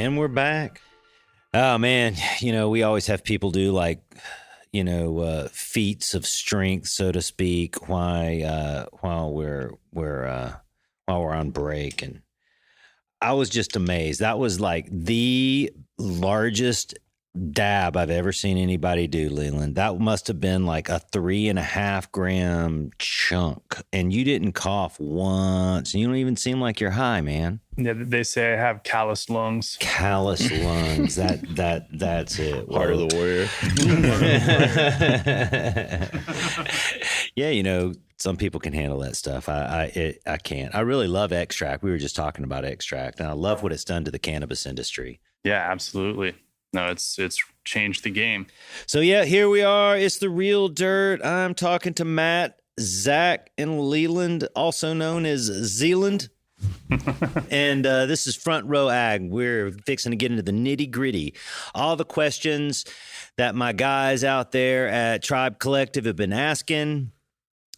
And we're back. Oh man, we always have people do like, feats of strength, so to speak, while we're on break. And I was just amazed. That was like the largest dab I've ever seen anybody do, Leland. That must have been like a 3.5 gram chunk, and you didn't cough once, and you don't even seem like you're high, man. Yeah, they say I have calloused lungs. Calloused lungs. That's it. Heart of the warrior. Yeah, some people can handle that stuff. I can't. I really love extract. We were just talking about extract, and I love what it's done to the cannabis industry. Yeah, absolutely. No, it's changed the game. So yeah, here we are. It's the Real Dirt. I'm talking to Matt, Zach, and Leland, also known as Zealand. And this is Front Row Ag. We're fixing to get into the nitty gritty. All the questions that my guys out there at Tribe Collective have been asking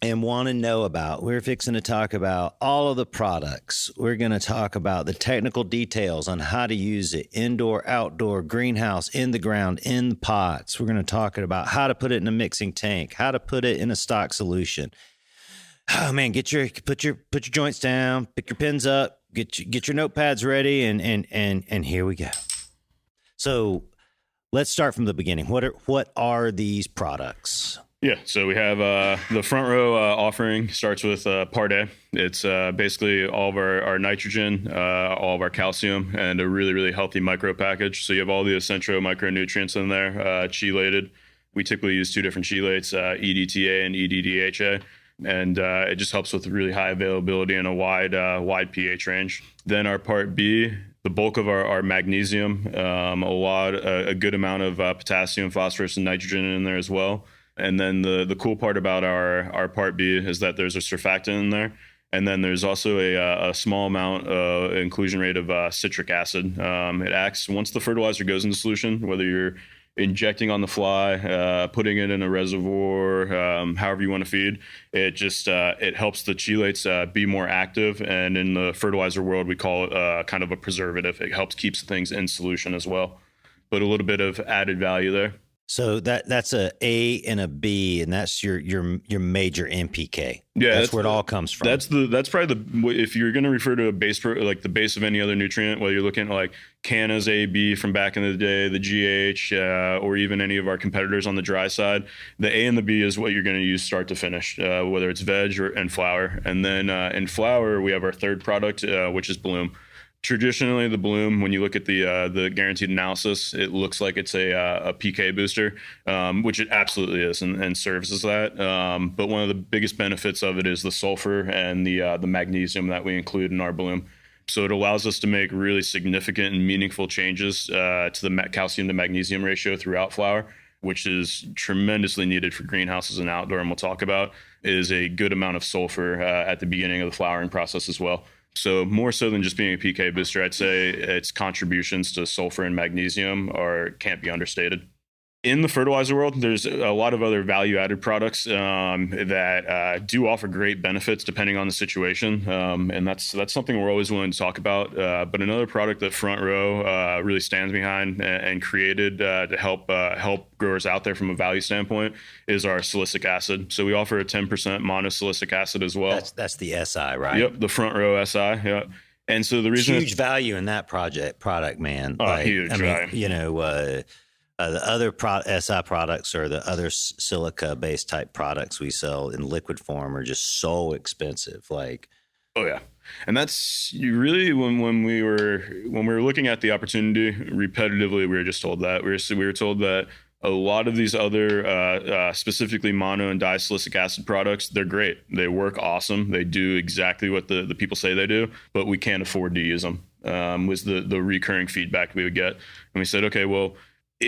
and want to know about. We're fixing to talk about all of the products. We're going to talk about the technical details on how to use it, indoor, outdoor, greenhouse, in the ground, in the pots. We're going to talk about how to put it in a mixing tank, how to put it in a stock solution. Oh man, put your joints down, pick your pens up, get your notepads ready, and here we go. So let's start from the beginning. What are these products? Yeah, so we have the Front Row offering starts with Part A. It's basically all of our nitrogen, all of our calcium, and a really, really healthy micro package. So you have all the essential micronutrients in there, chelated. We typically use two different chelates, EDTA and EDDHA, and it just helps with really high availability and a wide pH range. Then our Part B, the bulk of our magnesium, a good amount of potassium, phosphorus, and nitrogen in there as well. And then the cool part about our Part B is that there's a surfactant in there. And then there's also a small amount inclusion rate of citric acid. It acts once the fertilizer goes into solution, whether you're injecting on the fly, putting it in a reservoir, however you want to feed. It helps the chelates be more active. And in the fertilizer world, we call it kind of a preservative. It helps keeps things in solution as well. But a little bit of added value there. So that's a A and a B, and that's your major NPK. Yeah, that's where it all comes from. That's probably if you're going to refer to a base, like the base of any other nutrient, whether you're looking at like Canna's A, B from back in the day, the GH, or even any of our competitors on the dry side, the A and the B is what you're going to use start to finish, whether it's veg and flower. And then in flower, we have our third product, which is Bloom. Traditionally, the Bloom, when you look at the guaranteed analysis, it looks like it's a PK booster, which it absolutely is and serves as that. But one of the biggest benefits of it is the sulfur and the magnesium that we include in our Bloom. So it allows us to make really significant and meaningful changes to the calcium to magnesium ratio throughout flower, which is tremendously needed for greenhouses and outdoor, and we'll talk about, is a good amount of sulfur at the beginning of the flowering process as well. So more so than just being a PK booster, I'd say its contributions to sulfur and magnesium can't be understated. In the fertilizer world, there's a lot of other value-added products that do offer great benefits depending on the situation, and that's something we're always willing to talk about. But another product that Front Row really stands behind and created to help growers out there from a value standpoint is our silicic acid. So we offer a 10% monosilicic acid as well. That's the SI, right? Yep, the Front Row SI. Yeah. And so the reason huge value in that product, man. Huge. I mean, the other SI products or the other silica-based type products we sell in liquid form are just so expensive. Oh yeah, and that's you really when we were looking at the opportunity repetitively, we were just told that we were told that a lot of these other specifically mono and disilicic acid products, they're great, they work awesome, they do exactly what the people say they do, but we can't afford to use them. Was the recurring feedback we would get, and we said, okay, well.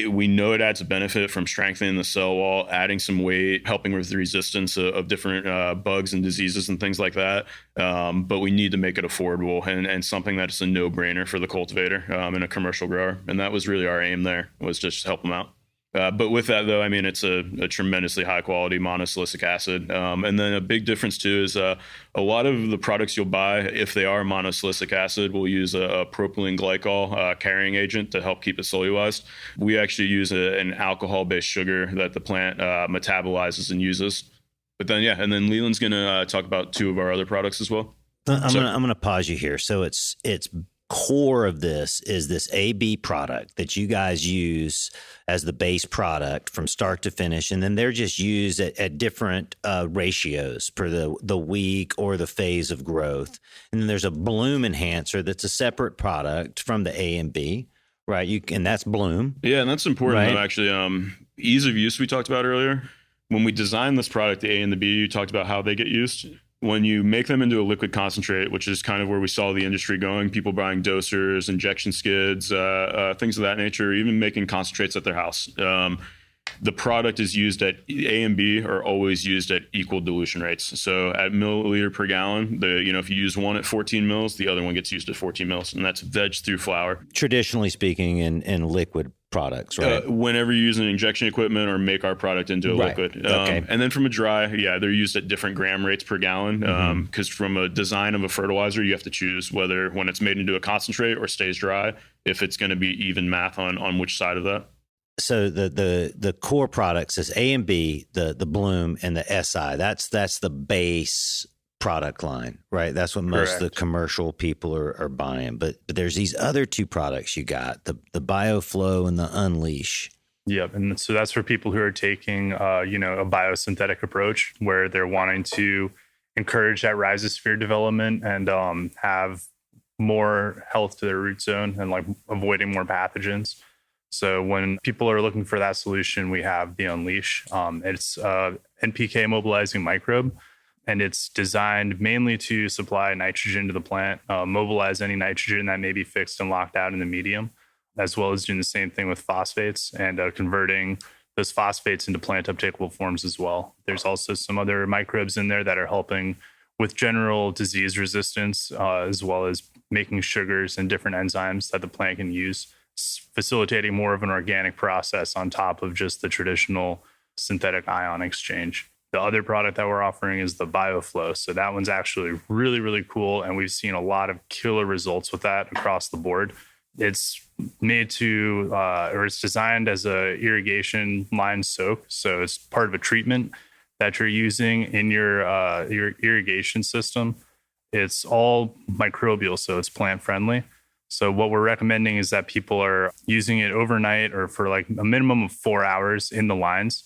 We know it adds a benefit from strengthening the cell wall, adding some weight, helping with the resistance of different bugs and diseases and things like that. But we need to make it affordable and something that's a no-brainer for the cultivator and a commercial grower. And that was really our aim there, was just to help them out. But with that, though, I mean, it's a tremendously high quality monosilicic acid. And then a big difference, too, is a lot of the products you'll buy, if they are monosilicic acid, will use a propylene glycol carrying agent to help keep it cellulized. We actually use an alcohol-based sugar that the plant metabolizes and uses. But then, and then Leland's going to talk about 2 of our other products as well. I'm gonna pause you here. So it's core of this is this AB product that you guys use as the base product from start to finish, and then they're just used at different ratios per the week or the phase of growth. And then there's a bloom enhancer that's a separate product from the A and B, right? And that's bloom. Yeah, and that's important, right? Though, actually. Ease of use we talked about earlier. When we designed this product, the A and the B, you talked about how they get used. When you make them into a liquid concentrate, which is kind of where we saw the industry going, people buying dosers, injection skids, things of that nature, even making concentrates at their house. The product is used at A and B are always used at equal dilution rates. So at milliliter per gallon, if you use one at 14 mils, the other one gets used at 14 mils, and that's veg through flower. Traditionally speaking, in liquid products, right? Whenever you use an injection equipment or make our product into a liquid. Okay. And then from a dry, they're used at different gram rates per gallon. Because from a design of a fertilizer, you have to choose whether when it's made into a concentrate or stays dry, if it's going to be even math on which side of that. So the core products is A and B, the bloom and the SI. That's the base product line, right? That's what most of the commercial people are buying. But there's these other 2 products you got, the BioFlow and the Unleash. Yep. And so that's for people who are taking, a biosynthetic approach where they're wanting to encourage that rhizosphere development and have more health to their root zone and like avoiding more pathogens. So when people are looking for that solution, we have the Unleash. It's NPK mobilizing microbe, and it's designed mainly to supply nitrogen to the plant, mobilize any nitrogen that may be fixed and locked out in the medium, as well as doing the same thing with phosphates and converting those phosphates into plant uptakeable forms as well. There's also some other microbes in there that are helping with general disease resistance, as well as making sugars and different enzymes that the plant can use, facilitating more of an organic process on top of just the traditional synthetic ion exchange. The other product that we're offering is the BioFlow. So that one's actually really, really cool. And we've seen a lot of killer results with that across the board. It's made to, or it's designed as a irrigation line soak. So it's part of a treatment that you're using in your irrigation system. It's all microbial, so it's plant friendly. So what we're recommending is that people are using it overnight or for like a minimum of 4 hours in the lines.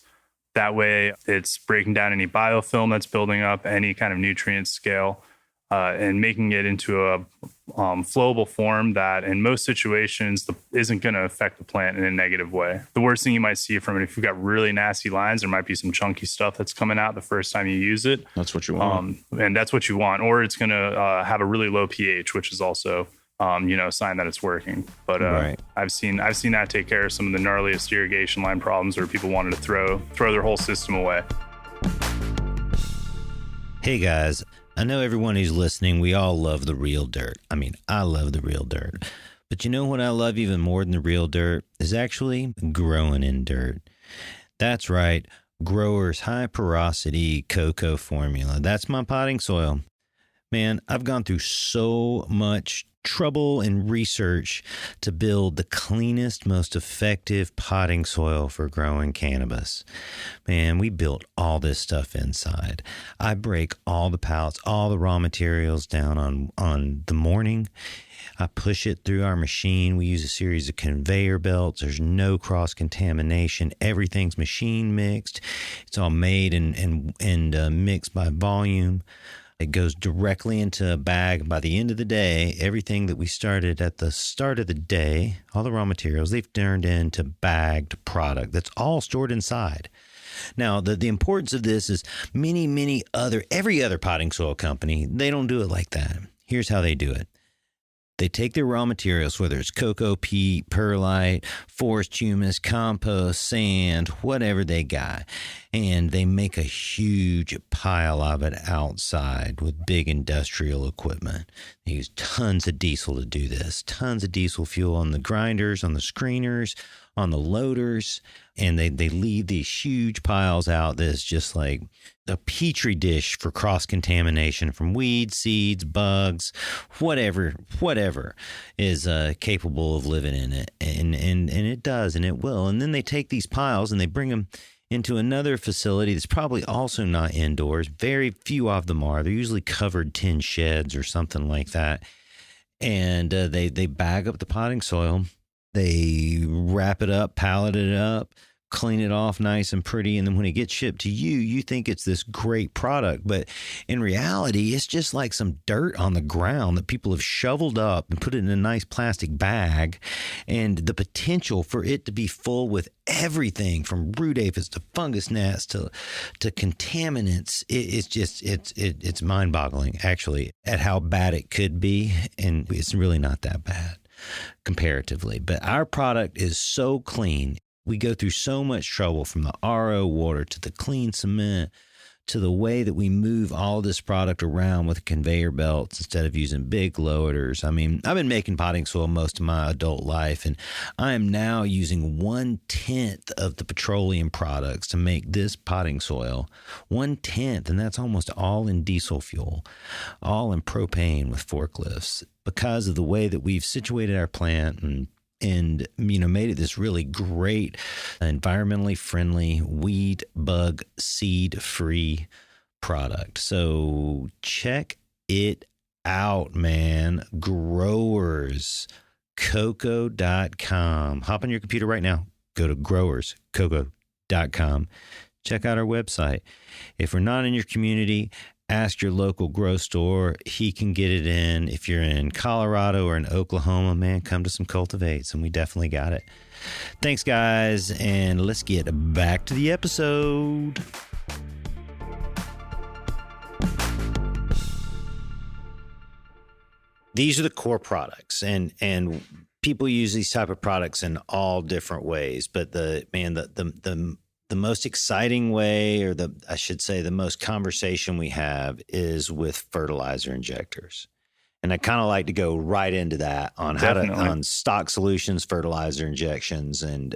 That way it's breaking down any biofilm that's building up, any kind of nutrient scale, and making it into a flowable form that in most situations isn't going to affect the plant in a negative way. The worst thing you might see from it, if you've got really nasty lines, there might be some chunky stuff that's coming out the first time you use it. That's what you want. And that's what you want. Or it's going to have a really low pH, which is also a sign that it's working. But right. I've seen that take care of some of the gnarliest irrigation line problems where people wanted to throw their whole system away. Hey guys, I know everyone who's listening, we all love the real dirt. I mean, I love the real dirt. But you know what I love even more than the real dirt is actually growing in dirt. That's right, Grower's high porosity cocoa formula. That's my potting soil. Man, I've gone through so much trouble and research to build the cleanest, most effective potting soil for growing cannabis. Man, we built all this stuff inside. I break all the pallets, all the raw materials down on the morning. I push it through our machine. We use a series of conveyor belts. There's no cross-contamination. Everything's machine mixed. It's all made and mixed by volume. It goes directly into a bag. By the end of the day, everything that we started at the start of the day, all the raw materials, they've turned into bagged product that's all stored inside. Now, the importance of this is every other potting soil company, they don't do it like that. Here's how they do it. They take their raw materials, whether it's cocoa, peat, perlite, forest humus, compost, sand, whatever they got, and they make a huge pile of it outside with big industrial equipment. They use tons of diesel to do this, tons of diesel fuel on the grinders, on the screeners, on the loaders, and they leave these huge piles out that's just like a petri dish for cross-contamination from weeds, seeds, bugs, whatever is capable of living in it. And it does, and it will. And then they take these piles and they bring them into another facility that's probably also not indoors. Very few of them are. They're usually covered tin sheds or something like that. And they bag up the potting soil. They wrap it up, pallet it up, clean it off nice and pretty. And then when it gets shipped to you, you think it's this great product. But in reality, it's just like some dirt on the ground that people have shoveled up and put it in a nice plastic bag. And the potential for it to be full with everything from root aphids to fungus gnats to contaminants, it's mind-boggling, actually, at how bad it could be. And it's really not that bad comparatively. But our product is so clean. We go through so much trouble, from the RO water to the clean cement to the way that we move all this product around with conveyor belts instead of using big loaders. I mean, I've been making potting soil most of my adult life, and I am now using 1/10 of the petroleum products to make this potting soil. 1/10, and that's almost all in diesel fuel, all in propane with forklifts, because of the way that we've situated our plant and made it this really great, environmentally friendly, weed, bug, seed free product. So check it out, man. Growerscoco.com. Hop on your computer right now. Go to growerscoco.com. Check out our website. If we're not in your community, ask your local grow store. He can get it in. If you're in Colorado or in Oklahoma, man, come to some Cultivates, and we definitely got it. Thanks, guys, and let's get back to the episode. These are the core products, and people use these type of products in all different ways. But the most exciting way, or I should say the most conversation we have, is with fertilizer injectors. And I kind of like to go right into that on on stock solutions, fertilizer injections, and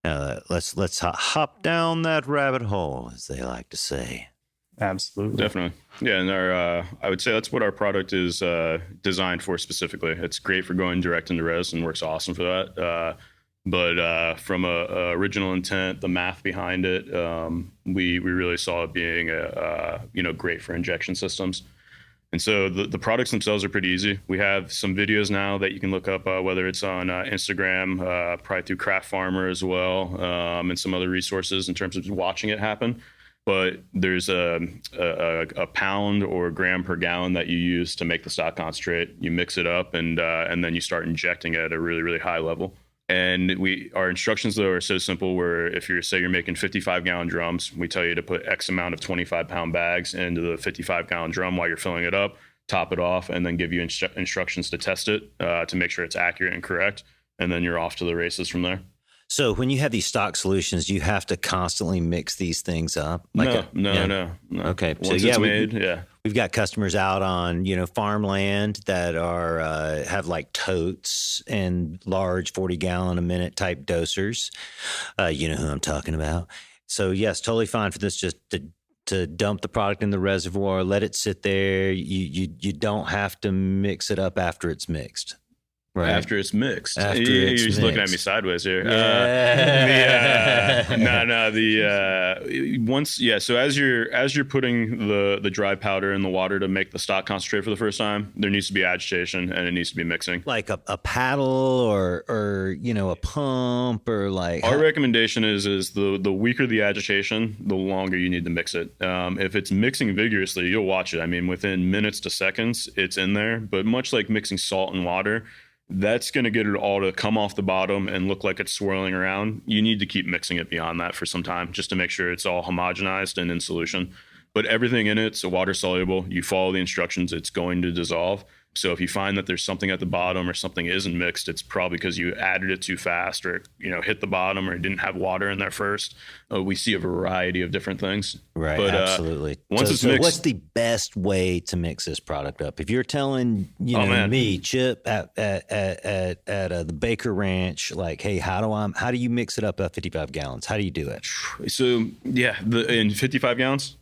let's hop down that rabbit hole, as they like to say. Absolutely. Definitely. Yeah. And I would say that's what our product is designed for specifically. It's great for going direct into res and works awesome for that. But from a original intent, the math behind it, we really saw it being great for injection systems. And so the products themselves are pretty easy. We have some videos now that you can look up, whether it's on Instagram, probably through Craft Farmer as well, and some other resources in terms of watching it happen. But there's a pound or gram per gallon that you use to make the stock concentrate. You mix it up, and then you start injecting it at a really, really high level. And our instructions, though, are so simple, where if you're making 55-gallon drums, we tell you to put X amount of 25-pound bags into the 55-gallon drum while you're filling it up, top it off, and then give you instructions to test it to make sure it's accurate and correct. And then you're off to the races from there. So when you have these stock solutions, you have to constantly mix these things up? No. Okay. Once it's made, we've got customers out on, farmland that are have like totes and large 40-gallon a minute type dosers. You know who I'm talking about. So yes, totally fine for this, just to dump the product in the reservoir, let it sit there. You don't have to mix it up after it's mixed. Right. After it's mixed. You're just mixed. Looking at me sideways here. Yeah. So as you're putting the dry powder in the water to make the stock concentrate for the first time, there needs to be agitation, and it needs to be mixing. Like a paddle or a pump, or like. Our recommendation is the weaker the agitation, the longer you need to mix it. If it's mixing vigorously, you'll watch it. I mean, within minutes to seconds, it's in there. But much like mixing salt and water, that's going to get it all to come off the bottom and look like it's swirling around. You need to keep mixing it beyond that for some time, just to make sure it's all homogenized and in solution. But everything in it's water soluble. You follow the instructions, it's going to dissolve. So if you find that there's something at the bottom or something isn't mixed, it's probably because you added it too fast, or hit the bottom, or didn't have water in there first. We see a variety of different things. Right, but, absolutely. Once it's mixed, what's the best way to mix this product up? If you're telling me, Chip, at the Baker Ranch, like, hey, how do you mix it up at 55 gallons? How do you do it? So in 55 gallons.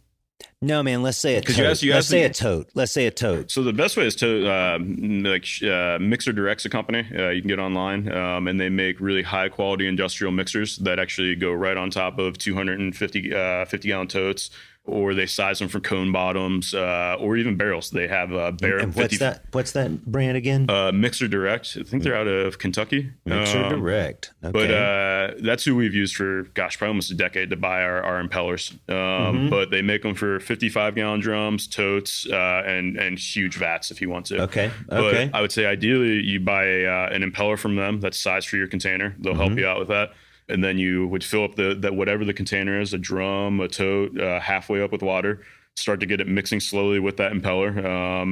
No, man. Let's say a tote. Let's say a tote. So the best way is to Mixer Direct's a company you can get online, and they make really high quality industrial mixers that actually go right on top of 250 50-gallon totes, or they size them for cone bottoms, or even barrels. They have barrel. And what's that brand again? Mixer Direct. I think they're out of Kentucky. Mixer Direct. Okay. But that's who we've used for, probably almost a decade to buy our impellers. But they make them for 55-gallon drums, totes, and huge vats if you want to. Okay. But I would say ideally you buy an impeller from them that's sized for your container. They'll help you out with that. And then you would fill up that whatever the container is, a drum, a tote, halfway up with water. Start to get it mixing slowly with that impeller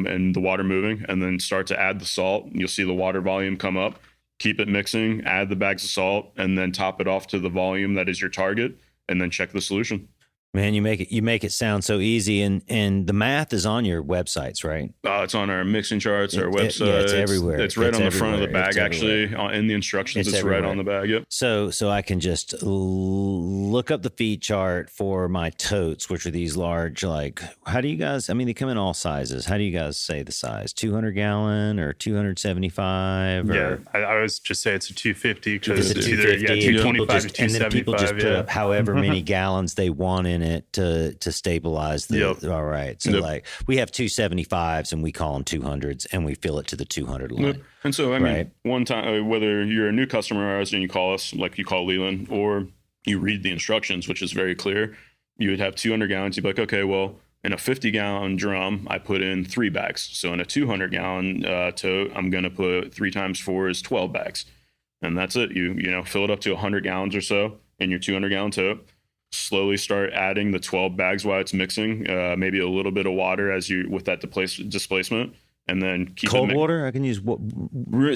and the water moving, and then start to add the salt. You'll see the water volume come up. Keep it mixing, add the bags of salt, and then top it off to the volume that is your target, and then check the solution. Man, you make it sound so easy, and the math is on your websites, right? It's on our mixing charts, our website. It's everywhere. It's right on the front of the bag, actually. In the instructions, it's right on the bag. Yep. So I can just look up the feed chart for my totes, which are these large. Like, how do you guys? I mean, they come in all sizes. How do you guys say the size? 200 gallon or 275? Yeah, I always just say it's a 250 because it's either 225 or 275. And then people just put up however many gallons they want in it to stabilize the. Yep. All right, so like we have 275s and we call them 200s, and we fill it to the 200 line. Yep. And so I mean, one time, whether you're a new customer of ours and you call us, like you call Leland, or you read the instructions, which is very clear, you would have 200 gallons. You'd be like, okay, well, in a 50-gallon drum, I put in 3 bags. So in a 200-gallon tote, I'm going to put 3 times 4 is 12 bags, and that's it. You fill it up to 100 gallons or so in your 200-gallon tote. Slowly start adding the 12 bags while it's mixing, maybe a little bit of water as you with that displacement, and then keep cold water. I can use what?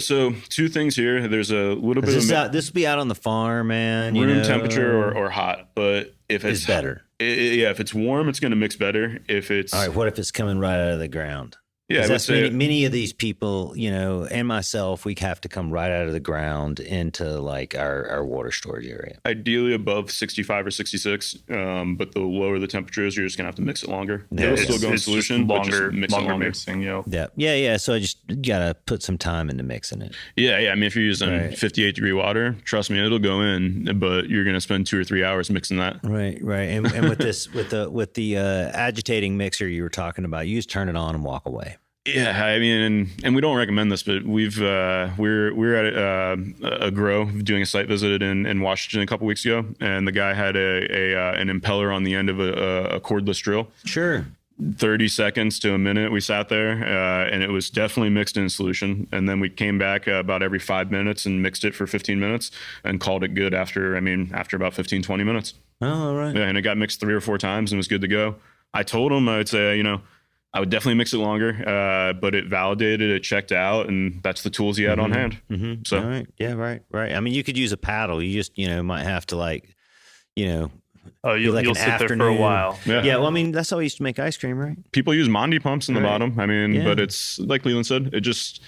So 2 things here. There's a little bit of this will be out on the farm, man. Room temperature or hot, but if it's better, if it's warm, it's going to mix better. If it's all right, what if it's coming right out of the ground? Yeah, that's many of these people, and myself, we have to come right out of the ground into like our water storage area. Ideally above 65 or 66, but the lower the temperature is, you're just gonna have to mix it longer. Yeah, it'll still go in solution, longer longer mixing. Yeah. So I just gotta put some time into mixing it. Yeah. I mean, if you're using 58-degree water, trust me, it'll go in, but you're gonna spend 2 or 3 hours mixing that. Right. And with this, with the agitating mixer you were talking about, you just turn it on and walk away. Yeah, I mean, and we don't recommend this, but we're at a grow doing a site visit in Washington a couple weeks ago, and the guy had an impeller on the end of a cordless drill. Sure. 30 seconds to a minute we sat there, and it was definitely mixed in solution. And then we came back about every 5 minutes and mixed it for 15 minutes and called it good after about 15, 20 minutes. Oh, all right. Yeah, and it got mixed 3 or 4 times and was good to go. I told him I would say, I would definitely mix it longer, but it validated, it checked out, and that's the tools he had on hand. Mm-hmm. So, all right. Yeah, right. I mean, you could use a paddle. You just, might have to you'll sit there for a while. Yeah. Well, I mean, that's how we used to make ice cream, right? People use Mondi pumps in the bottom. I mean, but it's like Leland said, it just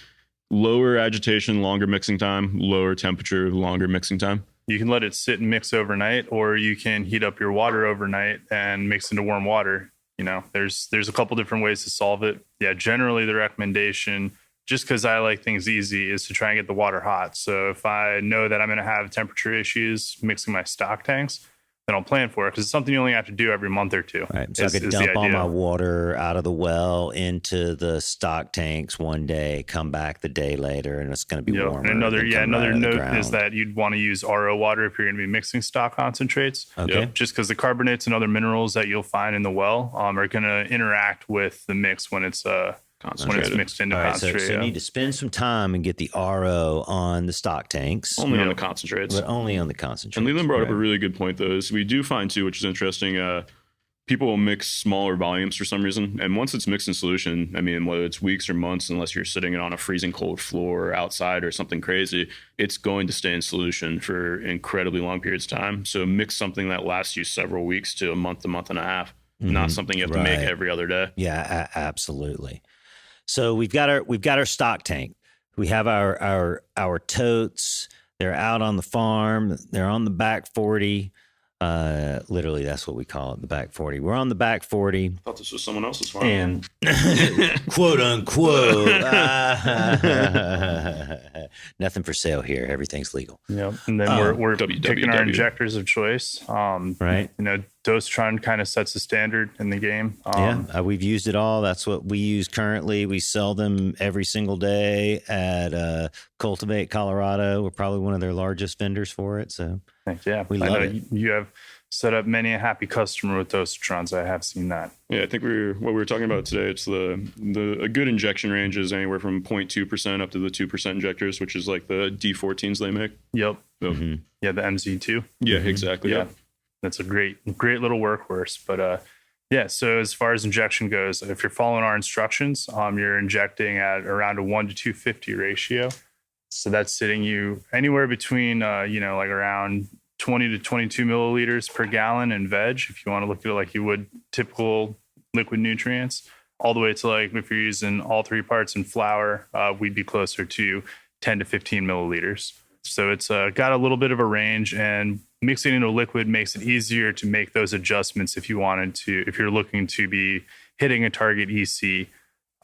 lower agitation, longer mixing time, lower temperature, longer mixing time. You can let it sit and mix overnight, or you can heat up your water overnight and mix into warm water. There's a couple different ways to solve it. Yeah, generally the recommendation, just because I like things easy, is to try and get the water hot. So if I know that I'm going to have temperature issues mixing my stock tanks, then I'll plan for it, because it's something you only have to do every month or 2. Right. So I could dump all my water out of the well into the stock tanks one day, come back the day later, and it's going to be warmer. And another note is that you'd want to use RO water if you're going to be mixing stock concentrates. Okay. Just because the carbonates and other minerals that you'll find in the well are going to interact with the mix when it's mixed into concentrate. So you need to spend some time and get the RO on the stock tanks. Only on the concentrates. But only on the concentrates. And Leland brought up a really good point, though, is we do find, too, which is interesting, people will mix smaller volumes for some reason. And once it's mixed in solution, I mean, whether it's weeks or months, unless you're sitting on a freezing cold floor or outside or something crazy, it's going to stay in solution for incredibly long periods of time. So mix something that lasts you several weeks to a month and a half, not something you have to make every other day. Yeah, absolutely. So we've got our stock tank. We have our totes. They're out on the farm. They're on the back 40. Literally, that's what we call it, the back 40. We're on the back 40. I thought this was someone else's farm. And quote unquote, nothing for sale here. Everything's legal. Yep. And then we're picking our injectors of choice. Right. You know, Dosatron kind of sets the standard in the game. We've used it all. That's what we use currently. We sell them every single day at Cultivate, Colorado. We're probably one of their largest vendors for it. So yeah, we love it. You have set up many a happy customer with Dosatrons. I have seen that. Yeah, I think what we were talking about today, it's a good injection range is anywhere from 0.2% up to the 2% injectors, which is like the D14s they make. Yep. So, Yeah, the MZ2. Yeah, exactly. Yeah. That's a great little workhorse. But yeah, so as far as injection goes, if you're following our instructions, you're injecting at around a 1 to 250 ratio. So that's sitting you anywhere between, like around 20 to 22 milliliters per gallon in veg, if you want to look at it like you would typical liquid nutrients, all the way to like if you're using all three parts in flour, we'd be closer to 10 to 15 milliliters. So it's got a little bit of a range, and mixing into a liquid makes it easier to make those adjustments if you're looking to be hitting a target EC.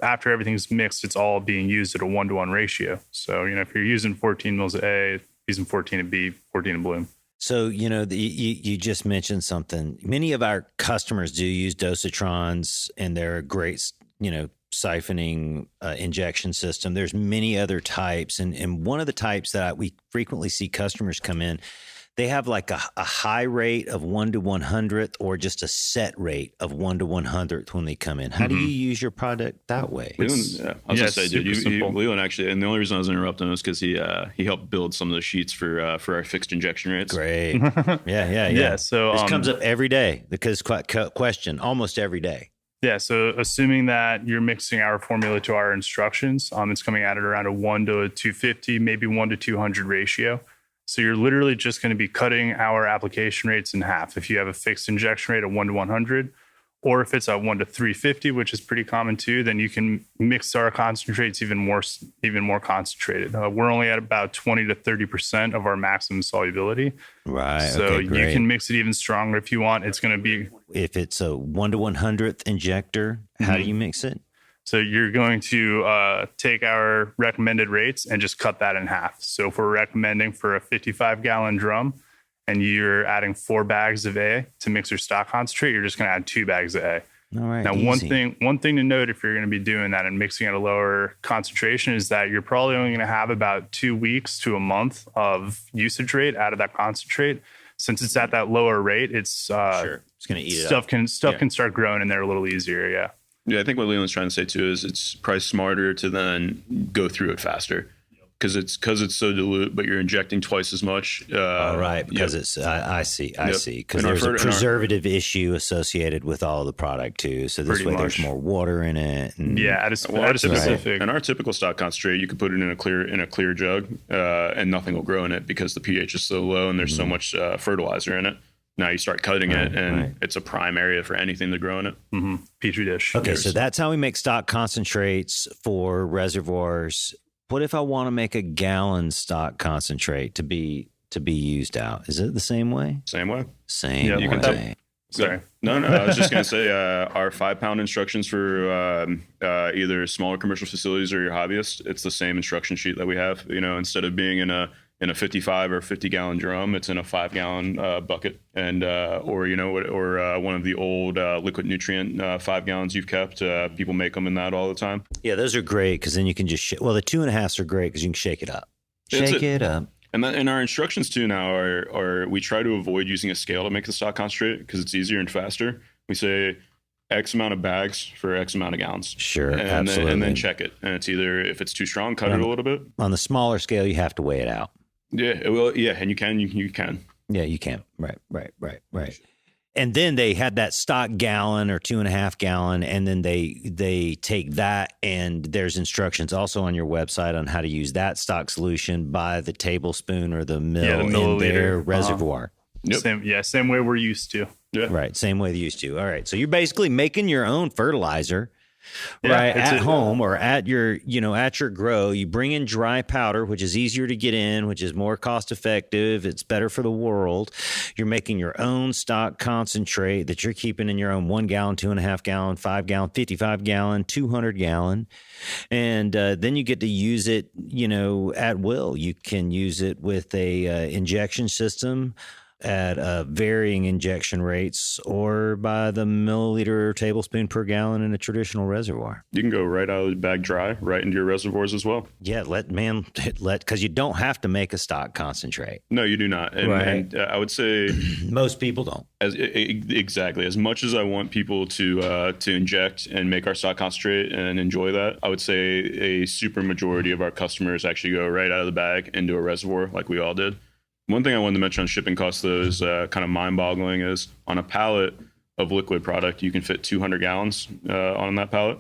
After everything's mixed, it's all being used at a 1-to-1 ratio. So, if you're using 14 mils of A, using 14 of B, 14 of bloom. So, you just mentioned something. Many of our customers do use Dosatrons, and they're a great, siphoning injection system. There's many other types. And one of the types that we frequently see customers come in, they have like a high rate of 1 to 100th or just a set rate of 1 to 100th when they come in. How do you use your product that way? Leland, I was going to say, dude, Leland actually, and the only reason I was interrupting was because he helped build some of the sheets for our fixed injection rates. Great. Yeah. So this comes up every day because question almost every day. Yeah. So assuming that you're mixing our formula to our instructions, it's coming out at around a 1 to a 250, maybe 1 to 200 ratio. So you're literally just going to be cutting our application rates in half. If you have a fixed injection rate of 1 to 100, or if it's a 1 to 350, which is pretty common too, then you can mix our concentrates even more concentrated. We're only at about 20 to 30% of our maximum solubility. Right. So you can mix it even stronger if you want. It's going to be, if it's a 1 to 100th injector, how do you mix it? So you're going to take our recommended rates and just cut that in half. So if we're recommending for a 55-gallon drum and you're adding 4 bags of A to mix your stock concentrate, you're just going to add 2 bags of A. All right. Now, one thing to note if you're going to be doing that and mixing at a lower concentration is that you're probably only going to have about 2 weeks to a month of usage rate out of that concentrate. Since it's at that lower rate, it's going to eat it up. Can start growing in there a little easier. Yeah. Yeah, I think what Leland's trying to say too is it's probably smarter to then go through it faster because it's so dilute, but you're injecting twice as much. Right, because it's I see because there's a preservative issue associated with all the product too. So this way there's more water in it. And, at a specific. And our typical stock concentrate, you could put it in a clear jug, and nothing will grow in it because the pH is so low and there's so much fertilizer in it. Now you start cutting it, and it's a prime area for anything to grow in it. Petri dish. Okay, so that's how we make stock concentrates for reservoirs. What if I want to make a gallon stock concentrate to be used out? Is it the same way? Same way. Same way. You can Sorry. No. I was just going to say our 5-pound instructions for either smaller commercial facilities or your hobbyists, it's the same instruction sheet that we have. Instead of being in a 55 or 50-gallon drum, it's in a 5-gallon bucket, and or one of the old liquid nutrient 5 gallons you've kept. People make them in that all the time. Yeah, those are great because then you can just the 2.5s are great because you can shake it up. Shake it up. And our instructions too now are we try to avoid using a scale to make the stock concentrate because it's easier and faster. We say X amount of bags for X amount of gallons. Sure, absolutely. And then check it. And it's either, if it's too strong, cut it a little bit. On the smaller scale, you have to weigh it out. Yeah, it will. Yeah, and you can. Yeah, you can. Right. And then they had that stock gallon or 2.5 gallon, and then they take that, and there's instructions also on your website on how to use that stock solution by the tablespoon or the mill in their reservoir. Yep. Same way we're used to. Yeah. Right, same way they used to. All right, so you're basically making your own fertilizer. Right, at home or at your grow. You bring in dry powder, which is easier to get in, which is more cost effective. It's better for the world. You're making your own stock concentrate that you're keeping in your own 1 gallon, 2.5 gallon, 5 gallon, 55 gallon, 200 gallon. And then you get to use it, at will. You can use it with a injection system at varying injection rates or by the milliliter or tablespoon per gallon in a traditional reservoir. You can go right out of the bag dry, right into your reservoirs as well. Yeah, because you don't have to make a stock concentrate. No, you do not. And I would say most people don't. Exactly. As much as I want people to inject and make our stock concentrate and enjoy that, I would say a super majority of our customers actually go right out of the bag into a reservoir like we all did. One thing I wanted to mention on shipping costs, though, is kind of mind-boggling, is on a pallet of liquid product, you can fit 200 gallons on that pallet,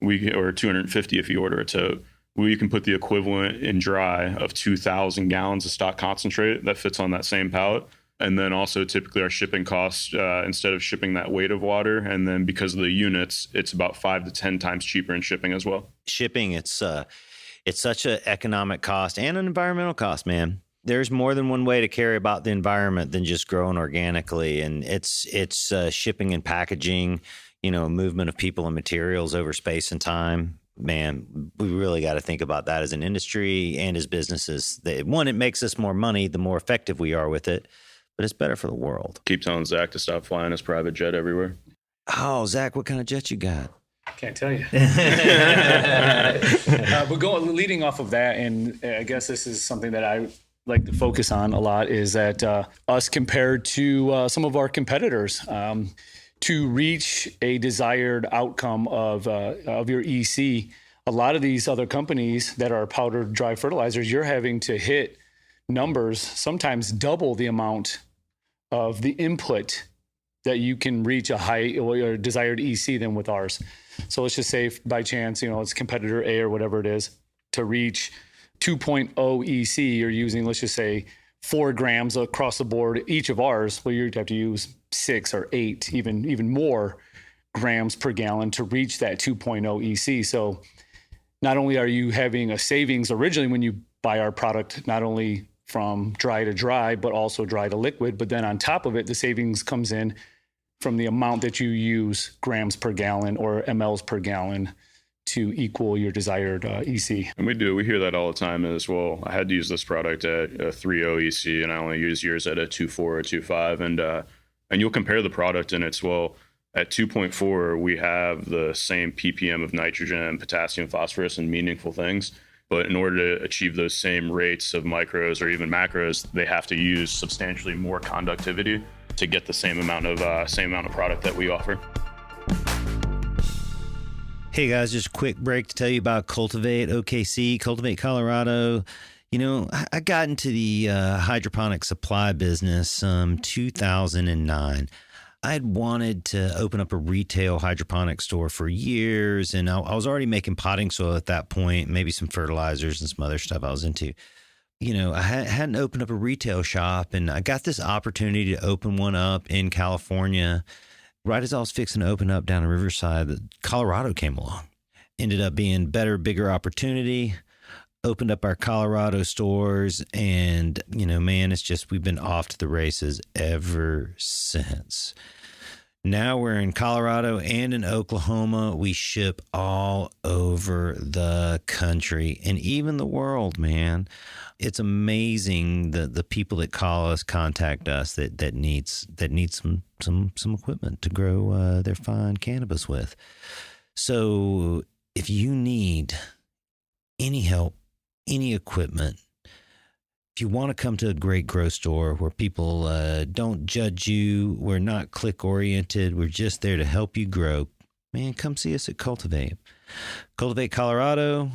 or 250 if you order a tote. We can put the equivalent in dry of 2,000 gallons of stock concentrate that fits on that same pallet. And then also typically our shipping costs, instead of shipping that weight of water, and then because of the units, it's about 5 to 10 times cheaper in shipping as well. Shipping, it's such an economic cost and an environmental cost, man. There's more than one way to care about the environment than just growing organically. And it's shipping and packaging, movement of people and materials over space and time. Man, we really got to think about that as an industry and as businesses. One, it makes us more money the more effective we are with it, but it's better for the world. Keep telling Zach to stop flying his private jet everywhere. Oh, Zach, what kind of jet you got? Can't tell you. But leading off of that, and I guess this is something that I like to focus on a lot, is that us compared to some of our competitors, to reach a desired outcome of your EC, a lot of these other companies that are powdered dry fertilizers, you're having to hit numbers sometimes double the amount of the input that you can reach a high or desired EC than with ours. So let's just say by chance, it's competitor A or whatever it is, to reach 2.0 EC, you're using, let's just say, 4 grams across the board, each of ours. Well, you'd have to use 6 or 8, even more grams per gallon to reach that 2.0 EC. So not only are you having a savings originally when you buy our product, not only from dry to dry, but also dry to liquid, but then on top of it, the savings comes in from the amount that you use grams per gallon or mLs per gallon to equal your desired EC. And we hear that all the time as well. I had to use this product at a 3.0 EC, and I only use yours at a 2.4 or 2.5. And you'll compare the product, and it's, well, at 2.4, we have the same ppm of nitrogen, potassium, phosphorus, and meaningful things. But in order to achieve those same rates of micros or even macros, they have to use substantially more conductivity to get the same amount of product that we offer. Hey guys, just a quick break to tell you about Cultivate OKC, Cultivate Colorado. I got into the hydroponic supply business 2009. I'd wanted to open up a retail hydroponic store for years, and I was already making potting soil at that point, maybe some fertilizers and some other stuff I was into. I hadn't opened up a retail shop, and I got this opportunity to open one up in California. Right as I was fixing to open up down in Riverside, Colorado came along. Ended up being better, bigger opportunity. Opened up our Colorado stores, and, man, it's just, we've been off to the races ever since. Now we're in Colorado and in Oklahoma. We ship all over the country and even the world, man. It's amazing the people that call us, contact us that needs some equipment to grow their fine cannabis with. So if you need any help, any equipment, if you want to come to a great grow store where people don't judge you, we're not click oriented, we're just there to help you grow, man, come see us at Cultivate. Cultivate Colorado.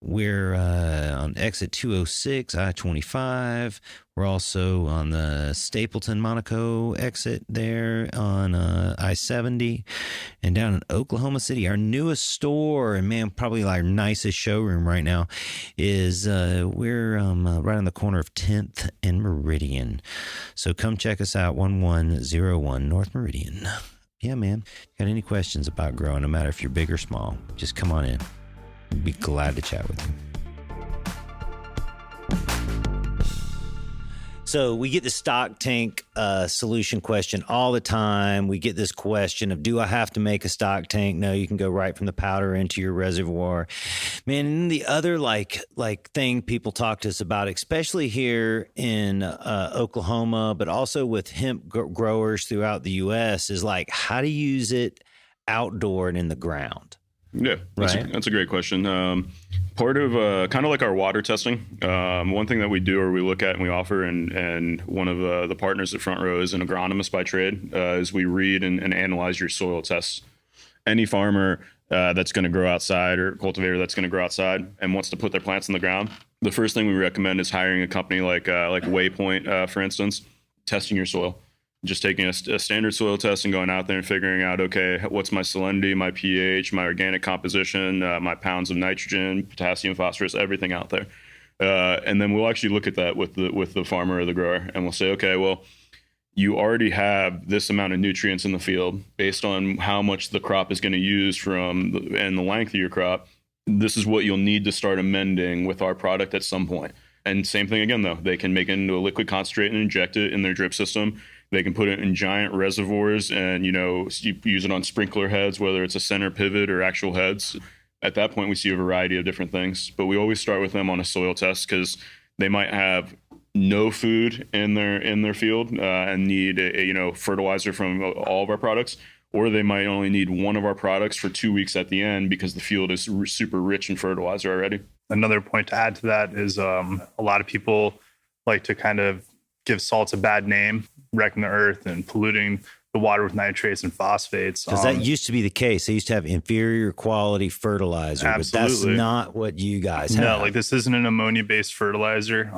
We're on exit 206, I-25. We're also on the Stapleton Monaco exit there on I-70. And down in Oklahoma City, our newest store, and man, probably our nicest showroom right now, is we're right on the corner of 10th and Meridian. So come check us out, 1101 North Meridian. Yeah, man. Got any questions about growing, no matter if you're big or small, just come on in. Be glad to chat with you. So we get the stock tank solution question all the time. We get this question of, do I have to make a stock tank? No, you can go right from the powder into your reservoir. Man, and the other like thing people talk to us about, especially here in Oklahoma, but also with hemp growers throughout the U.S., is like how to use it outdoor and in the ground. Yeah, that's a great question. Part of kind of like our water testing, one thing that we do or we look at and we offer, and one of the partners at Front Row is an agronomist by trade, is we read and analyze your soil tests. Any farmer that's going to grow outside or cultivator that's going to grow outside and wants to put their plants in the ground, the first thing we recommend is hiring a company like Waypoint, for instance, testing your soil. Just taking a standard soil test and going out there and figuring out, okay, what's my salinity, my pH, my organic composition, my pounds of nitrogen, potassium, phosphorus, everything out there. And then we'll actually look at that with the farmer or the grower, and we'll say, okay, well, you already have this amount of nutrients in the field based on how much the crop is going to use and the length of your crop. This is what you'll need to start amending with our product at some point. And same thing again, though. They can make it into a liquid concentrate and inject it in their drip system. They can put it in giant reservoirs and, use it on sprinkler heads, whether it's a center pivot or actual heads. At that point, we see a variety of different things. But we always start with them on a soil test because they might have no food in their field and need a fertilizer from all of our products, or they might only need one of our products for 2 weeks at the end because the field is super rich in fertilizer already. Another point to add to that is a lot of people like to kind of give salts a bad name, wrecking the earth and polluting the water with nitrates and phosphates. Because that used to be the case. They used to have inferior quality fertilizer, absolutely. But that's not what you guys have. No, like this isn't an ammonia-based fertilizer.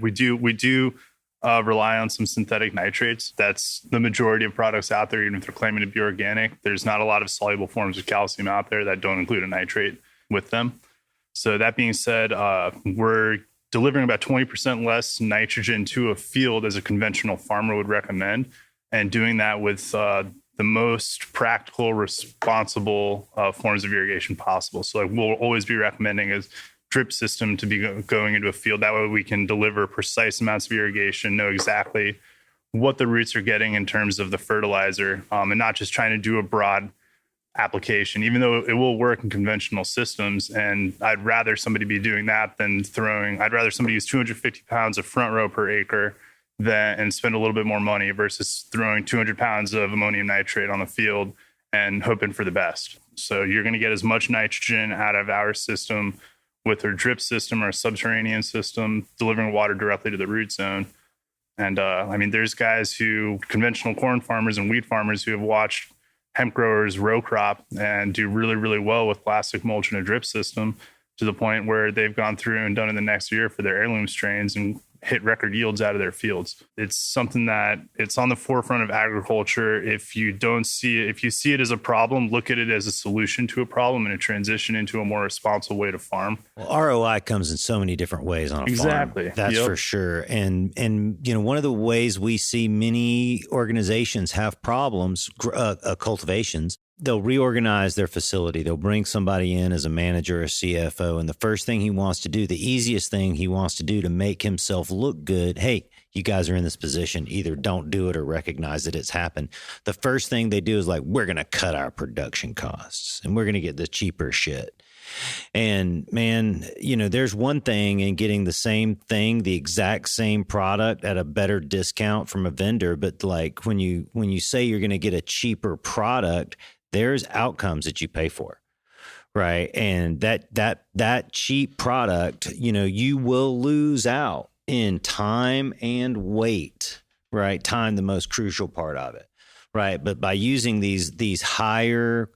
We do rely on some synthetic nitrates. That's the majority of products out there, even if they're claiming to be organic. There's not a lot of soluble forms of calcium out there that don't include a nitrate with them. So that being said, we're delivering about 20% less nitrogen to a field as a conventional farmer would recommend, and doing that with the most practical, responsible forms of irrigation possible. So we'll always be recommending a drip system to be going into a field. That way we can deliver precise amounts of irrigation, know exactly what the roots are getting in terms of the fertilizer, and not just trying to do a broad application, even though it will work in conventional systems. And I'd rather somebody be doing that than I'd rather somebody use 250 pounds of Front Row per acre and spend a little bit more money versus throwing 200 pounds of ammonium nitrate on the field and hoping for the best. So you're going to get as much nitrogen out of our system with our drip system or subterranean system, delivering water directly to the root zone. And there's guys conventional corn farmers and wheat farmers who have watched hemp growers row crop and do really, really well with plastic mulch and a drip system, to the point where they've gone through and done it the next year for their heirloom strains and hit record yields out of their fields. It's something that it's on the forefront of agriculture. If you see it as a problem, look at it as a solution to a problem and a transition into a more responsible way to farm. Well, ROI comes in so many different ways on a farm. That's for sure. And one of the ways we see many organizations have problems, cultivations, they'll reorganize their facility. They'll bring somebody in as a manager or CFO. And the first thing he wants to do, the easiest thing he wants to do to make himself look good, hey, you guys are in this position. Either don't do it or recognize that it's happened. The first thing they do is like, we're going to cut our production costs and we're going to get the cheaper shit. And man, there's one thing in getting the same thing, the exact same product at a better discount from a vendor. But like when you say you're going to get a cheaper product, there's outcomes that you pay for, right? And that cheap product, you will lose out in time and weight, right? Time, the most crucial part of it, right? But by using these higher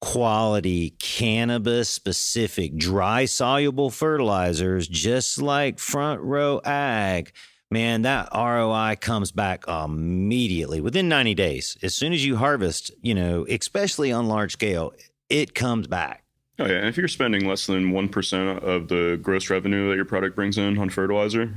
quality cannabis specific dry soluble fertilizers, just like Front Row Ag, man, that ROI comes back immediately within 90 days. As soon as you harvest, especially on large scale, it comes back. Oh yeah, and if you're spending less than 1% of the gross revenue that your product brings in on fertilizer,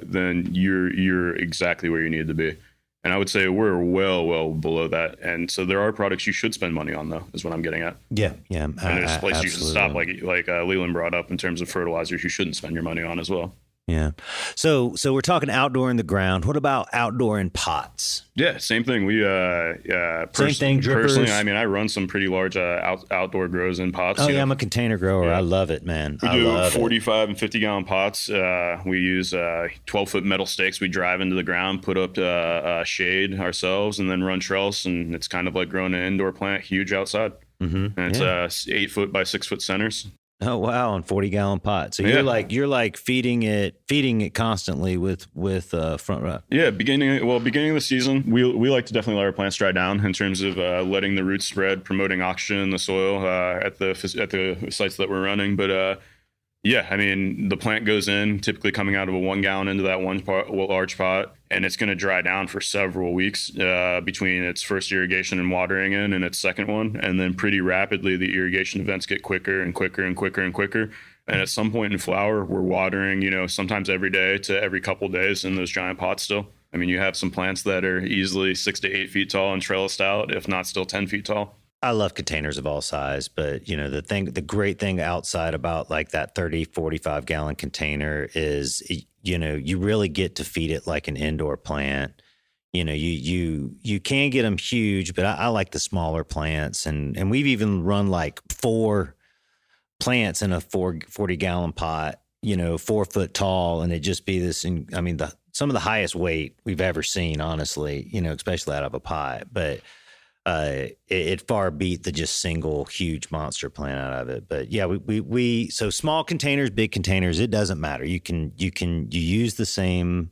then you're exactly where you need to be. And I would say we're well below that. And so there are products you should spend money on, though, is what I'm getting at. Yeah. And there's places you should stop, like Leland brought up in terms of fertilizers you shouldn't spend your money on as well. Yeah. So we're talking outdoor in the ground. What about outdoor in pots? Yeah, same thing. We same thing. Drippers. Personally, I mean, I run some pretty large outdoor grows in pots. Oh yeah, I'm a container grower. Yeah. I love it, man. We do 45 and 50 gallon pots. We use 12-foot metal stakes. We drive into the ground, put up shade ourselves, and then run trellis. And it's kind of like growing an indoor plant, huge outside. Mm-hmm. And it's 8-foot by 6-foot centers. Oh wow! On 40-gallon pot. So you're like feeding it constantly with Front Row. Yeah, beginning of the season, we like to definitely let our plants dry down in terms of letting the roots spread, promoting oxygen in the soil at the sites that we're running. But yeah, I mean, the plant goes in, typically coming out of a 1 gallon into that large pot, and it's going to dry down for several weeks between its first irrigation and watering in and its second one. And then pretty rapidly, the irrigation events get quicker and quicker and quicker and quicker. And at some point in flower, we're watering, sometimes every day to every couple days in those giant pots still. I mean, you have some plants that are easily 6 to 8 feet tall and trellised out, if not still 10 feet tall. I love containers of all size, but the great thing outside about like that 30, 45 gallon container is, you really get to feed it like an indoor plant. You can get them huge, but I like the smaller plants, and we've even run like 4 plants in a 40 gallon pot, 4 foot tall, and it just be this. Some of the highest weight we've ever seen, honestly, especially out of a pot, but. It far beat the just single huge monster plant out of it. But yeah, we so small containers, big containers, it doesn't matter. You use the same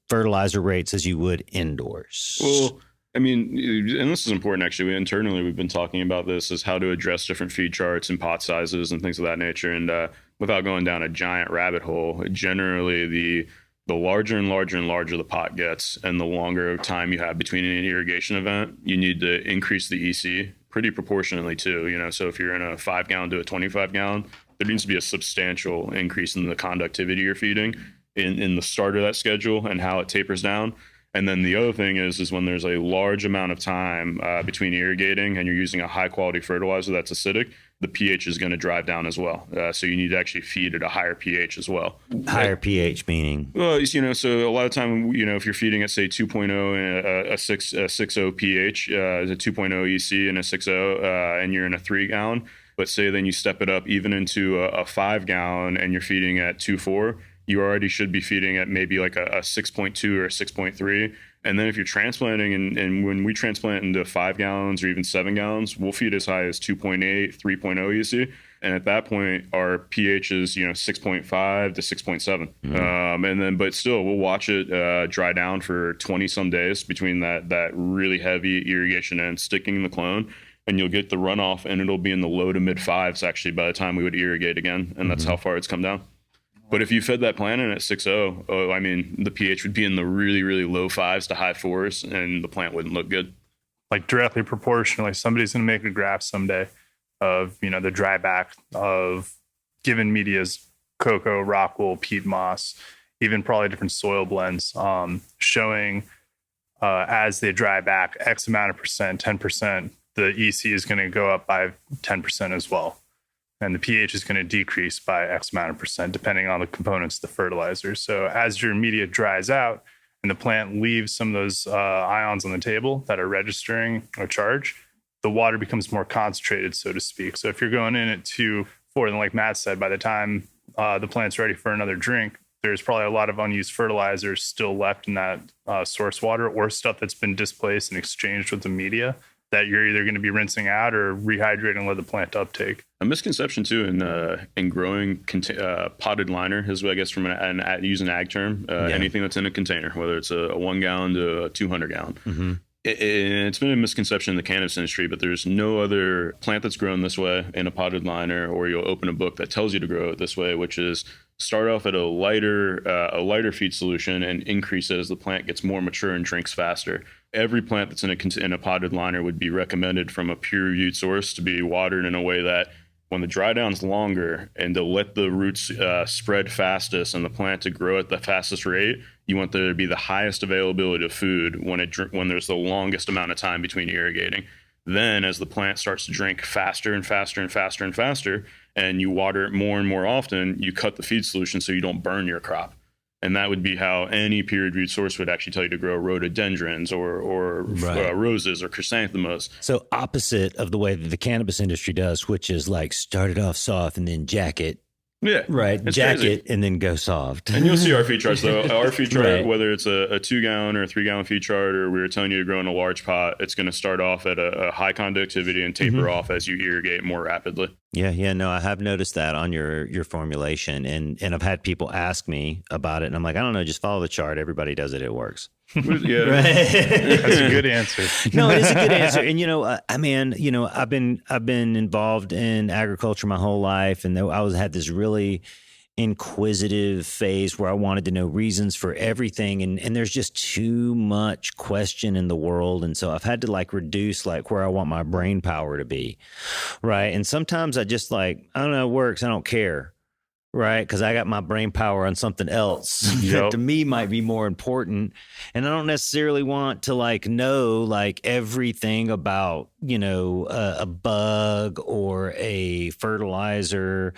fertilizer rates as you would indoors. Well, I mean, and this is important actually. Internally, we've been talking about this as how to address different feed charts and pot sizes and things of that nature. And without going down a giant rabbit hole, generally the larger and larger and larger the pot gets and the longer time you have between an irrigation event, you need to increase the EC pretty proportionately too. So if you're in a 5 gallon to a 25 gallon, there needs to be a substantial increase in the conductivity you're feeding in the start of that schedule and how it tapers down. And then the other thing is when there's a large amount of time between irrigating and you're using a high quality fertilizer that's acidic, the pH is going to drive down as well. So you need to actually feed at a higher pH as well. Higher pH meaning? Well, so a lot of time, if you're feeding at say 2.0 and a 6.0 pH, a 2.0 EC and a 6.0, and you're in a 3 gallon, but say then you step it up even into a 5 gallon and you're feeding at 2.4, you already should be feeding at maybe like a 6.2 or a 6.3. And then if you're transplanting, and when we transplant into 5 gallons or even 7 gallons, we'll feed as high as 2.8, 3.0 EC. And at that point, our pH is 6.5 to 6.7. Mm-hmm. And then, but still, we'll watch it dry down for 20 some days between that really heavy irrigation and sticking the clone. And you'll get the runoff, and it'll be in the low to mid 5s actually by the time we would irrigate again. And that's how far it's come down. But if you fed that plant in at 6.0, the pH would be in the really, really low 5s to high 4s, and the plant wouldn't look good. Like directly proportionally, somebody's going to make a graph someday of, the dry back of given medias, cocoa, rock wool, peat moss, even probably different soil blends, showing as they dry back X amount of percent, 10%, the EC is going to go up by 10% as well. And the pH is going to decrease by X amount of percent, depending on the components of the fertilizer. So as your media dries out and the plant leaves some of those ions on the table that are registering a charge, the water becomes more concentrated, so to speak. So if you're going in at 2.4, then like Matt said, by the time the plant's ready for another drink, there's probably a lot of unused fertilizers still left in that source water or stuff that's been displaced and exchanged with the media that you're either going to be rinsing out or rehydrating and let the plant uptake. A misconception too in growing potted liner is, I guess, from use an ag term, anything that's in a container, whether it's a 1 gallon to a 200 gallon. Mm-hmm. It's been a misconception in the cannabis industry, but there's no other plant that's grown this way in a potted liner, or you'll open a book that tells you to grow it this way, which is start off at a lighter feed solution and increase it as the plant gets more mature and drinks faster. Every plant that's in a potted liner would be recommended from a peer-reviewed source to be watered in a way that when the dry down's longer and to let the roots spread fastest and the plant to grow at the fastest rate, you want there to be the highest availability of food when there's the longest amount of time between irrigating. Then as the plant starts to drink faster and faster and faster and faster, and you water it more and more often, you cut the feed solution so you don't burn your crop. And that would be how any peer-reviewed source would actually tell you to grow rhododendrons or roses or chrysanthemums. So opposite of the way that the cannabis industry does, which is like start it off soft and then jack it. Yeah. Right. It's Jack crazy. it and then go soft. And you'll see our feed charts, though. Our feed chart, Right. whether it's a 2-gallon or a 3-gallon feed chart, or we were telling you to grow in a large pot, it's going to start off at a high conductivity and taper off as you irrigate more rapidly. Yeah. No, I have noticed that on your formulation. And I've had people ask me about it. And I'm like, I don't know, just follow the chart. Everybody does it. It works. Yeah. That's a good answer. No, it is a good answer. And I've been involved in agriculture my whole life, and I had this really inquisitive phase where I wanted to know reasons for everything, and there's just too much question in the world, and so I've had to reduce where I want my brain power to be, right? And sometimes I just I don't know, it works. I don't care. Right, because I got my brain power on something else that to me might be more important, and I don't necessarily want to know everything about a bug or a fertilizer.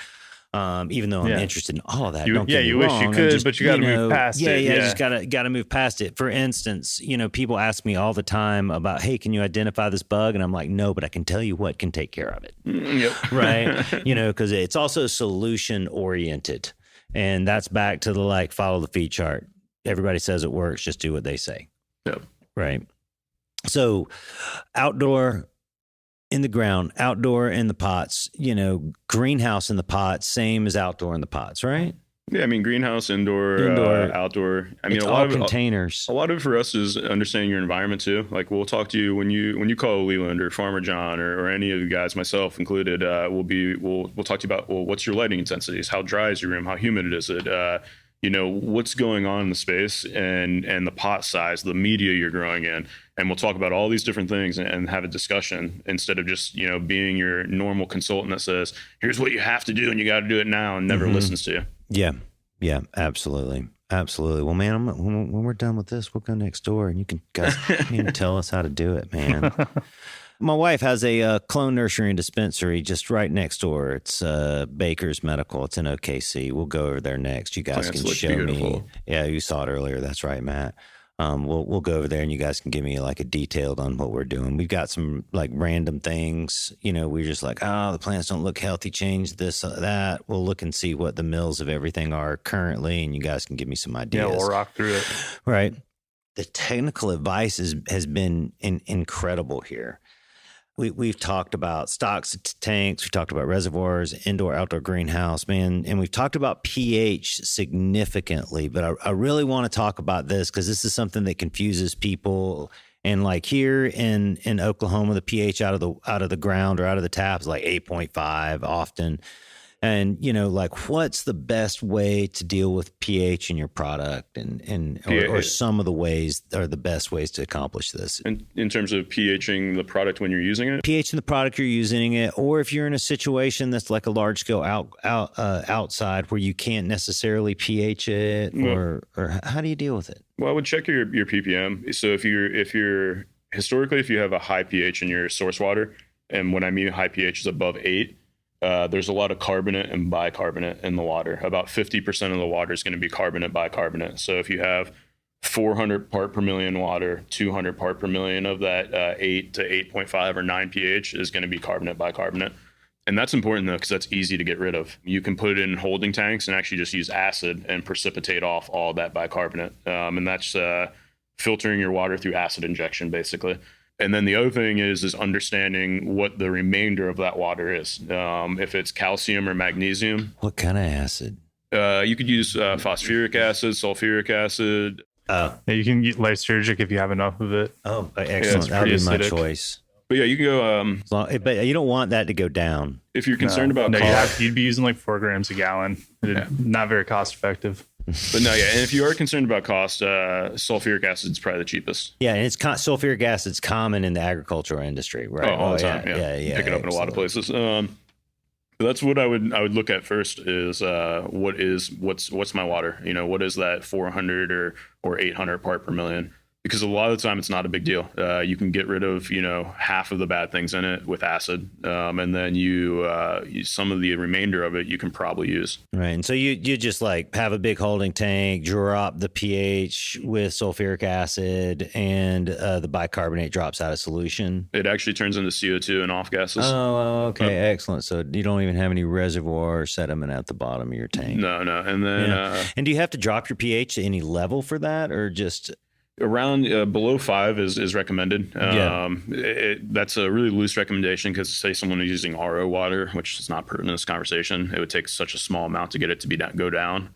Even though I'm interested in all of that, don't get me wish wrong. you could, but you got to move past it. Yeah, just got to move past it. For instance, people ask me all the time about, hey, can you identify this bug? And I'm like, no, but I can tell you what can take care of it. Yep. Right? Because it's also solution oriented, and that's back to the follow the feed chart. Everybody says it works. Just do what they say. Yep. Right. So, outdoor in the ground, outdoor in the pots, greenhouse in the pots, same as outdoor in the pots, right? Yeah, I mean, greenhouse, indoor. Outdoor. I mean, it's a lot all of containers. A lot of it for us is understanding your environment too. We'll talk to you when you call Leland or Farmer John or any of you guys, myself included. We'll talk to you about, what's your lighting intensities? How dry is your room? How humid is it? What's going on in the space and the pot size, the media you're growing in. And we'll talk about all these different things and have a discussion instead of just, being your normal consultant that says, here's what you have to do and you got to do it now and never listens to you. Yeah, absolutely. Well, man, when we're done with this, we'll go next door and you can tell us how to do it, man. My wife has a clone nursery and dispensary just right next door. It's Baker's Medical. It's in OKC. We'll go over there next. You guys can show me. Yeah, you saw it earlier. That's right, Matt. We'll go over there and you guys can give me a detailed on what we're doing. We've got some random things. We're just the plants don't look healthy. Change this, that. We'll look and see what the mills of everything are currently, and you guys can give me some ideas. Yeah, we'll rock through it. Right. The technical advice has been incredible here. We've talked about stocks, tanks. We've talked about reservoirs, indoor, outdoor greenhouse, man. And we've talked about pH significantly, but I really want to talk about this because this is something that confuses people. And here in Oklahoma, the pH out of the ground or out of the tap is 8.5 often. And, what's the best way to deal with pH in your product or some of the ways are the best ways to accomplish this? In terms of pHing the product when you're using it? pH in the product you're using it, or if you're in a situation that's a large scale outside where you can't necessarily pH it, or how do you deal with it? Well, I would check your ppm. So if you're historically, if you have a high pH in your source water, and when I mean high pH is above 8, there's a lot of carbonate and bicarbonate in the water. About 50% of the water is going to be carbonate, bicarbonate. So if you have 400 part per million water, 200 part per million of that 8 to 8.5 or 9 pH is going to be carbonate, bicarbonate. And that's important, though, because that's easy to get rid of. You can put it in holding tanks and actually just use acid and precipitate off all that bicarbonate. And that's filtering your water through acid injection, basically. And then the other thing is understanding what the remainder of that water is. If it's calcium or magnesium. What kind of acid? You could use phosphoric acid, sulfuric acid. Oh, Yeah, you can get lysergic if you have enough of it. oh, it's excellent. That would pretty be my acidic. choice. But yeah, you can go As long, but you don't want that to go down. if you're concerned about no, cost. you'd be using like 4 grams a gallon. Not very cost effective. But no, yeah, and if you are concerned about cost, sulfuric acid is probably the cheapest. Yeah, and it's sulfuric acid's common in the agricultural industry, right? All the time. Yeah. Pick it up in a lot of places. That's what I would look at first is what's my water? You know, what is that 400 or 800 part per million? Because a lot of the time it's not a big deal. You can get rid of, you know, half of the bad things in it with acid, and then you some of the remainder of it you can probably use. Right, and so you just like have a big holding tank, drop the pH with sulfuric acid, and the bicarbonate drops out of solution. It actually turns into CO2 and off gases. Oh, okay, excellent. So you don't even have any reservoir sediment at the bottom of your tank. No, and then And do you have to drop your pH to any level for that, or just? around below 5 is recommended. Yeah. That's a really loose recommendation because say someone is using RO water, which is not pertinent in this conversation, it would take such a small amount to get it to go down.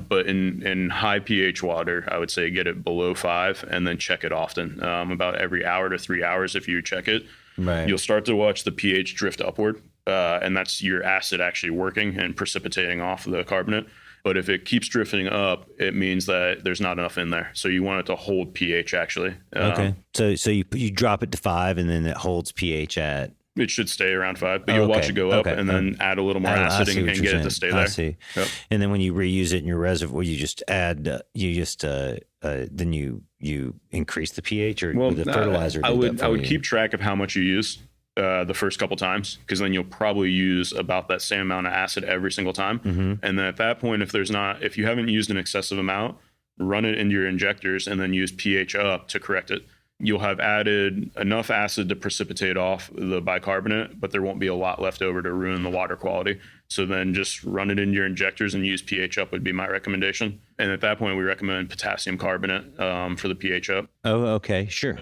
But in high pH water, I would say get it below 5 and then check it often. About every hour to 3 hours if you check it. Right. You'll start to watch the pH drift upward, and that's your acid actually working and precipitating off the carbonate. But if it keeps drifting up, it means that there's not enough in there. So you want it to hold pH actually. Okay. So you drop it to 5 and then it holds pH at. It should stay around 5, but you'll watch it go up and then add a little more acid and get it to stay there. I see. Yep. And then when you reuse it in your reservoir, you just add, then you increase the pH or the fertilizer. I would keep track of how much you use the first couple times, because then you'll probably use about that same amount of acid every single time. And then at that point, if you haven't used an excessive amount, run it into your injectors and then use pH up to correct it. You'll have added enough acid to precipitate off the bicarbonate, but there won't be a lot left over to ruin the water quality. So then just run it into your injectors and use pH up would be my recommendation. And at that point, we recommend potassium carbonate for the pH up. Oh, okay. Sure.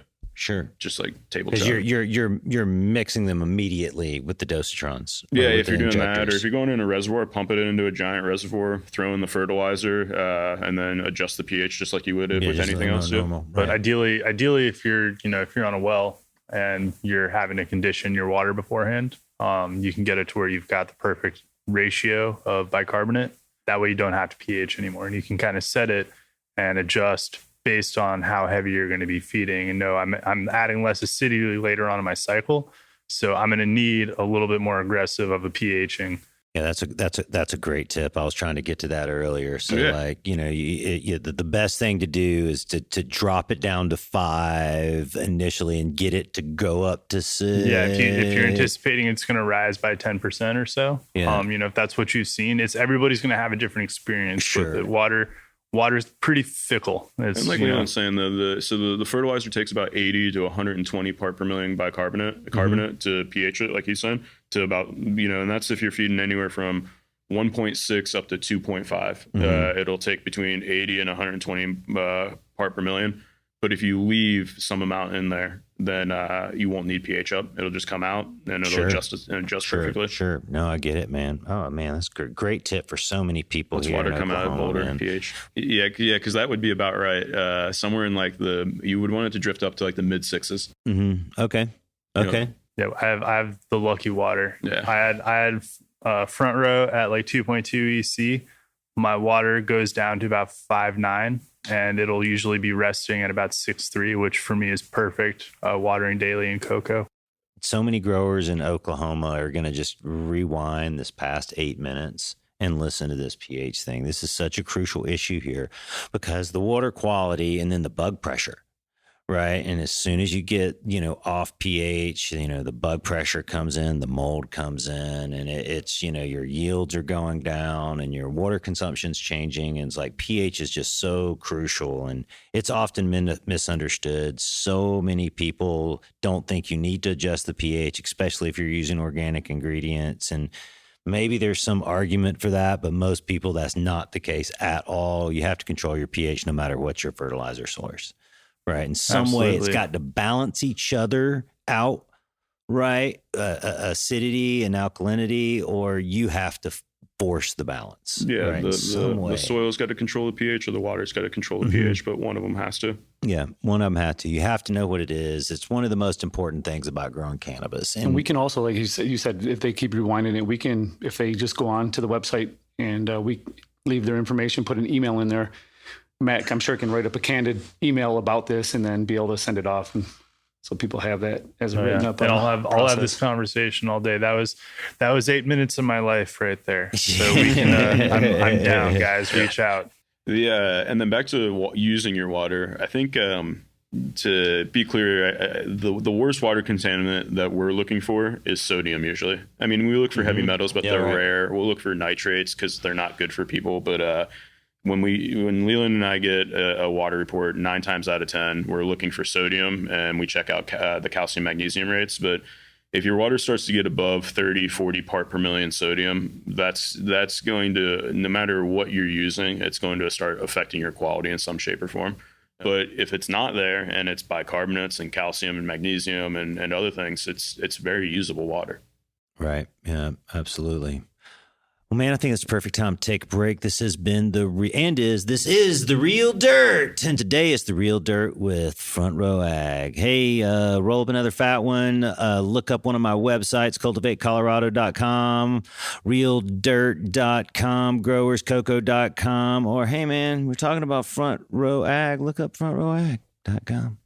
Just like table Because top. you're mixing them immediately with the dosatrons. Yeah, if you're doing that, or if you're going in a reservoir, pump it into a giant reservoir, throw in the fertilizer, and then adjust the pH just like you would with anything else. Normal. But ideally, if you're on a well and you're having to condition your water beforehand, you can get it to where you've got the perfect ratio of bicarbonate. That way, you don't have to pH anymore, and you can kind of set it and adjust based on how heavy you're going to be feeding. And no, I'm adding less acidity later on in my cycle, so I'm going to need a little bit more aggressive of a pHing. Yeah, that's a great tip. I was trying to get to that earlier. So the best thing to do is to drop it down to 5 initially and get it to go up to 6. Yeah, if you're anticipating it's going to rise by 10% or so, if that's what you've seen, everybody's going to have a different experience with it. Water's pretty fickle. And like Leland's saying, the fertilizer takes about 80 to 120 part per million carbonate to pH it, like he's saying, to about, and that's if you're feeding anywhere from 1.6 up to 2.5. It'll take between 80 and 120 part per million. But if you leave some amount in there, then you won't need pH up. It'll just come out and it'll adjust perfectly. Sure. No, I get it, man. Oh, man, that's a great tip for so many people. Let's here water in come out of Boulder, man. pH. Yeah, because that would be about right. Somewhere in you would want it to drift up to like the mid 6s. Okay. Yeah, I have the lucky water. Yeah. I had front row at like 2.2 EC. My water goes down to about 5.9. And it'll usually be resting at about 6.3, which for me is perfect watering daily in cocoa. So many growers in Oklahoma are going to just rewind this past 8 minutes and listen to this pH thing. This is such a crucial issue here because the water quality and then the bug pressure, right? And as soon as you get, off pH, the bug pressure comes in, the mold comes in, and it's, your yields are going down and your water consumption's changing. And it's like pH is just so crucial and it's often misunderstood. So many people don't think you need to adjust the pH, especially if you're using organic ingredients. And maybe there's some argument for that, but most people, that's not the case at all. You have to control your pH no matter what your fertilizer source. Right. In some way, it's got to balance each other out, right? Acidity and alkalinity, or you have to force the balance. Yeah, right? the Some way. soil's got to control the pH, or the water's got to control the pH, but one of them has to. Yeah, one of them had to. You have to know what it is. It's one of the most important things about growing cannabis. And we can also, like you said, if they keep rewinding it, we can, if they just go on to the website and we leave their information, put an email in there, Matt, I'm sure, can write up a candid email about this and then be able to send it off. And so people have that as written up. And I'll have this conversation all day. That was 8 minutes of my life right there. So we can, I'm down, guys. Reach out. Yeah, and then back to using your water. I think to be clear, the worst water contaminant that we're looking for is sodium. Usually, I mean, we look for heavy metals, but they're rare. We'll look for nitrates because they're not good for people. But when Leland and I get a water report, 9 times out of 10, we're looking for sodium, and we check out the calcium magnesium rates. But if your water starts to get above 30, 40 part per million sodium, that's going to, no matter what you're using, it's going to start affecting your quality in some shape or form. But if it's not there and it's bicarbonates and calcium and magnesium and other things, it's very usable water. Right. Yeah, absolutely. Well, man, I think it's the perfect time to take a break. This has been this is The Real Dirt. And today is The Real Dirt with Front Row Ag. Hey, roll up another fat one. Look up one of my websites, cultivatecolorado.com, realdirt.com, growerscoco.com, or hey, man, we're talking about Front Row Ag. Look up frontrowag.com.